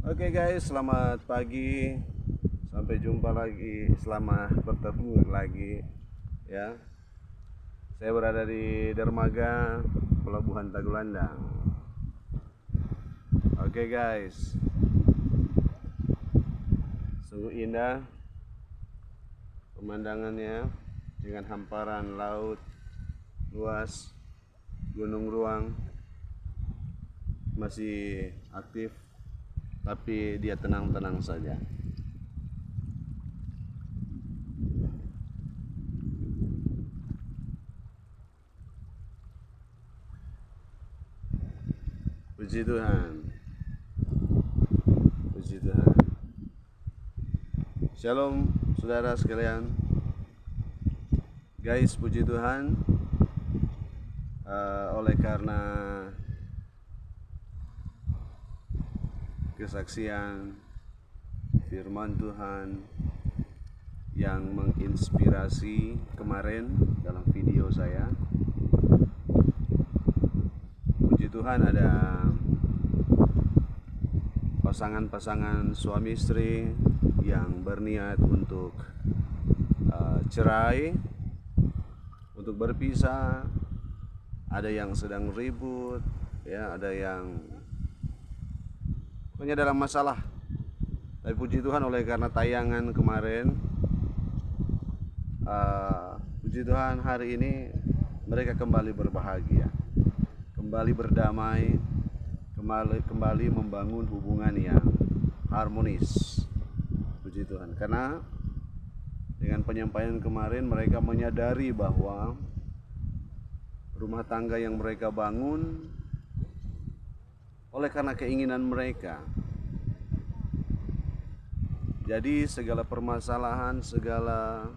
Oke guys, selamat pagi. Sampai jumpa lagi, selamat bertemu lagi ya. Saya berada di dermaga Pelabuhan Tagulandang. Oke guys, sungguh indah pemandangannya dengan hamparan laut luas, gunung ruang masih aktif, tapi dia tenang-tenang saja. Puji Tuhan, puji Tuhan. Shalom saudara sekalian. Guys, puji Tuhan, oleh karena kesaksian firman Tuhan yang menginspirasi kemarin dalam video saya. Puji Tuhan, ada pasangan-pasangan suami istri yang berniat untuk cerai, untuk berpisah. Ada yang sedang ribut, ya, ada yang pokoknya dalam masalah. Tapi puji Tuhan, oleh karena tayangan kemarin, puji Tuhan hari ini mereka kembali berbahagia, kembali berdamai, kembali membangun hubungan yang harmonis. Puji Tuhan, karena dengan penyampaian kemarin mereka menyadari bahwa rumah tangga yang mereka bangun oleh karena keinginan mereka. Jadi segala permasalahan, segala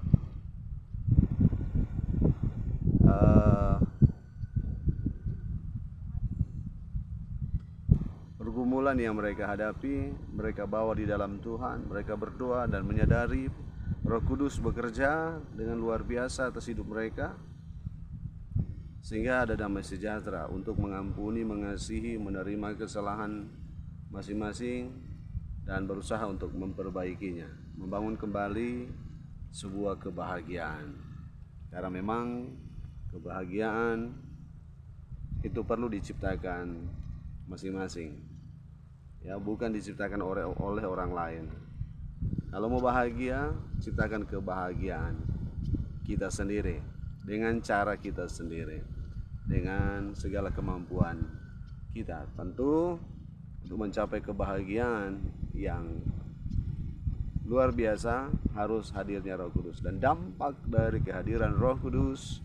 pergumulan yang mereka hadapi, mereka bawa di dalam Tuhan. Mereka berdoa dan menyadari Roh Kudus bekerja dengan luar biasa atas hidup mereka, sehingga ada damai sejahtera untuk mengampuni, mengasihi, menerima kesalahan masing-masing dan berusaha untuk memperbaikinya, membangun kembali sebuah kebahagiaan. Karena memang kebahagiaan itu perlu diciptakan masing-masing, ya, bukan diciptakan oleh orang lain. Kalau mau bahagia, ciptakan kebahagiaan kita sendiri, dengan cara kita sendiri, dengan segala kemampuan kita. Tentu untuk mencapai kebahagiaan yang luar biasa harus hadirnya Roh Kudus, dan dampak dari kehadiran Roh Kudus,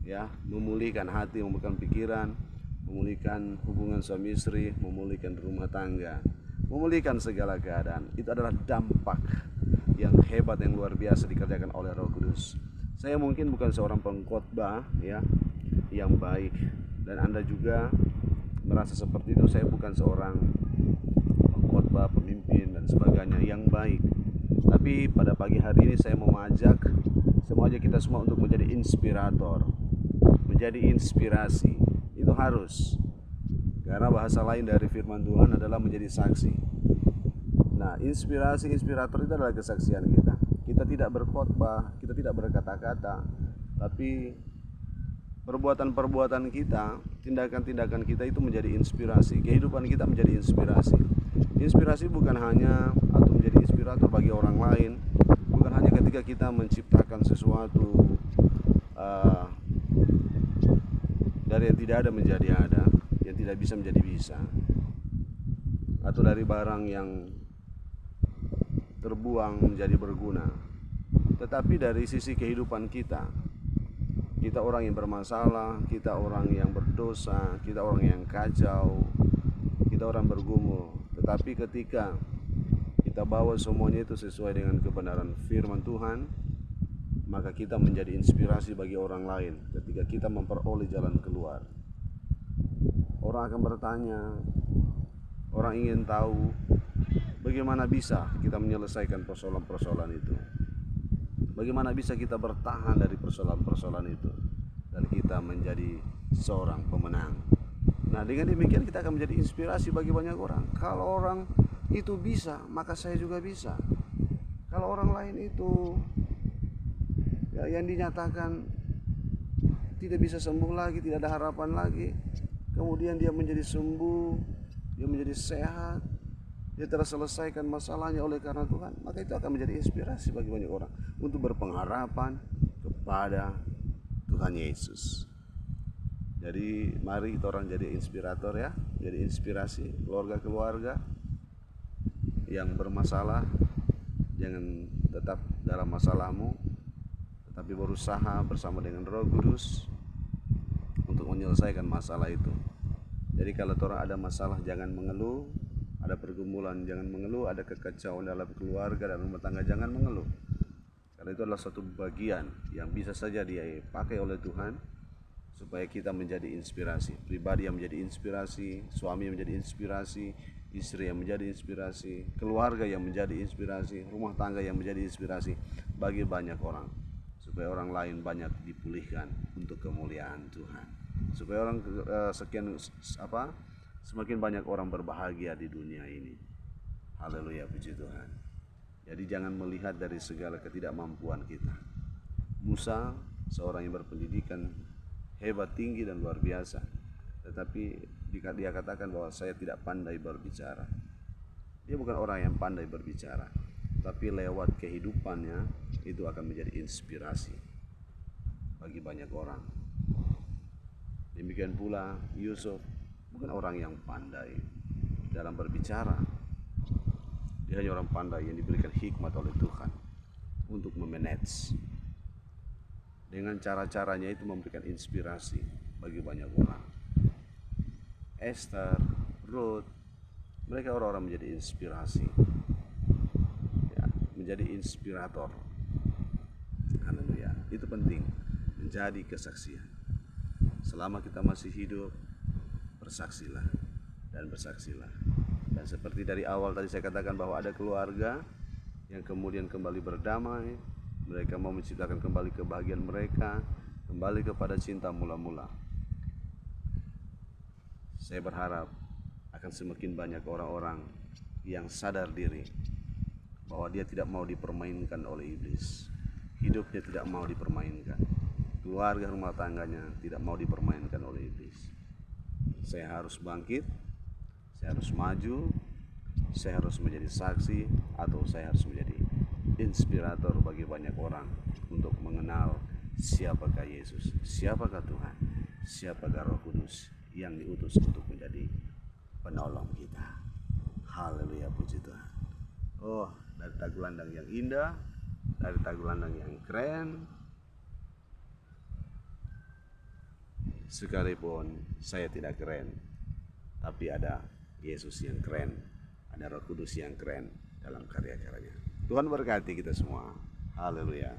ya, memulihkan hati, memulihkan pikiran, memulihkan hubungan suami istri, memulihkan rumah tangga, memulihkan segala keadaan. Itu adalah dampak yang hebat, yang luar biasa dikerjakan oleh Roh Kudus. Saya mungkin bukan seorang pengkhotbah, ya, yang baik, dan Anda juga merasa seperti itu. Saya bukan seorang pengkhotbah, pemimpin dan sebagainya yang baik. Tapi pada pagi hari ini saya mau mengajak kita semua untuk menjadi inspirator, menjadi inspirasi. Itu harus, karena bahasa lain dari firman Tuhan adalah menjadi saksi. Nah, inspirasi, inspirator itu adalah kesaksian kita. Kita tidak berkhotbah, kita tidak berkata-kata, tapi perbuatan-perbuatan kita, tindakan-tindakan kita itu menjadi inspirasi. Kehidupan kita menjadi inspirasi. Inspirasi bukan hanya atau menjadi inspirator bagi orang lain, bukan hanya ketika kita menciptakan sesuatu dari yang tidak ada menjadi ada, yang tidak bisa menjadi bisa, atau dari barang yang terbuang menjadi berguna. Tetapi dari sisi kehidupan kita, kita orang yang bermasalah, kita orang yang berdosa, kita orang yang kacau, kita orang bergumul. Tetapi ketika kita bawa semuanya itu sesuai dengan kebenaran firman Tuhan, maka kita menjadi inspirasi bagi orang lain. Ketika kita memperoleh jalan keluar, orang akan bertanya, orang ingin tahu bagaimana bisa kita menyelesaikan persoalan-persoalan itu, bagaimana bisa kita bertahan dari persoalan-persoalan itu, dan kita menjadi seorang pemenang. Nah, dengan demikian kita akan menjadi inspirasi bagi banyak orang. Kalau orang itu bisa, maka saya juga bisa. Kalau orang lain itu ya, yang dinyatakan tidak bisa sembuh lagi, tidak ada harapan lagi, kemudian dia menjadi sembuh, dia menjadi sehat, dia telah selesaikan masalahnya oleh karena Tuhan, maka itu akan menjadi inspirasi bagi banyak orang untuk berpengharapan kepada Tuhan Yesus. Jadi mari kita orang jadi inspirator ya, jadi inspirasi keluarga-keluarga yang bermasalah. Jangan tetap dalam masalahmu, tetapi berusaha bersama dengan Roh Kudus untuk menyelesaikan masalah itu. Jadi kalau orang ada masalah jangan mengeluh, ada pergumulan jangan mengeluh, ada kekacauan dalam keluarga dan rumah tangga jangan mengeluh. Karena itu adalah suatu bagian yang bisa saja dipakai oleh Tuhan supaya kita menjadi inspirasi, pribadi yang menjadi inspirasi, suami yang menjadi inspirasi, istri yang menjadi inspirasi, keluarga yang menjadi inspirasi, rumah tangga yang menjadi inspirasi bagi banyak orang, supaya orang lain banyak dipulihkan untuk kemuliaan Tuhan, supaya orang semakin banyak orang berbahagia di dunia ini. Haleluya, puji Tuhan. Jadi jangan melihat dari segala ketidakmampuan kita. Musa seorang yang berpendidikan hebat, tinggi dan luar biasa, tetapi dia katakan bahwa saya tidak pandai berbicara. Dia bukan orang yang pandai berbicara, tapi lewat kehidupannya itu akan menjadi inspirasi bagi banyak orang. Demikian pula Yusuf bukan orang yang pandai dalam berbicara. Dia hanya orang pandai yang diberikan hikmat oleh Tuhan untuk memanage. Dengan cara-caranya itu memberikan inspirasi bagi banyak orang. Esther, Ruth, mereka orang-orang menjadi inspirasi, ya, menjadi inspirator. Haleluya, itu penting, menjadi kesaksian. Selama kita masih hidup, bersaksilah dan bersaksilah. Dan seperti dari awal tadi saya katakan bahwa ada keluarga yang kemudian kembali berdamai, mereka mau menciptakan kembali kebahagiaan mereka, kembali kepada cinta mula-mula. Saya berharap akan semakin banyak orang-orang yang sadar diri bahwa dia tidak mau dipermainkan oleh iblis, hidupnya tidak mau dipermainkan, keluarga rumah tangganya tidak mau dipermainkan oleh iblis. Saya harus bangkit, saya harus maju, saya harus menjadi saksi, atau saya harus menjadi inspirator bagi banyak orang untuk mengenal siapakah Yesus, siapakah Tuhan, siapakah Roh Kudus yang diutus untuk menjadi penolong kita. Haleluya, puji Tuhan. Oh, dari tagulandang yang indah, dari tagulandang yang keren, sekalipun saya tidak keren, tapi ada Yesus yang keren, ada Roh Kudus yang keren dalam karya-karyanya. Tuhan berkati kita semua. Haleluya.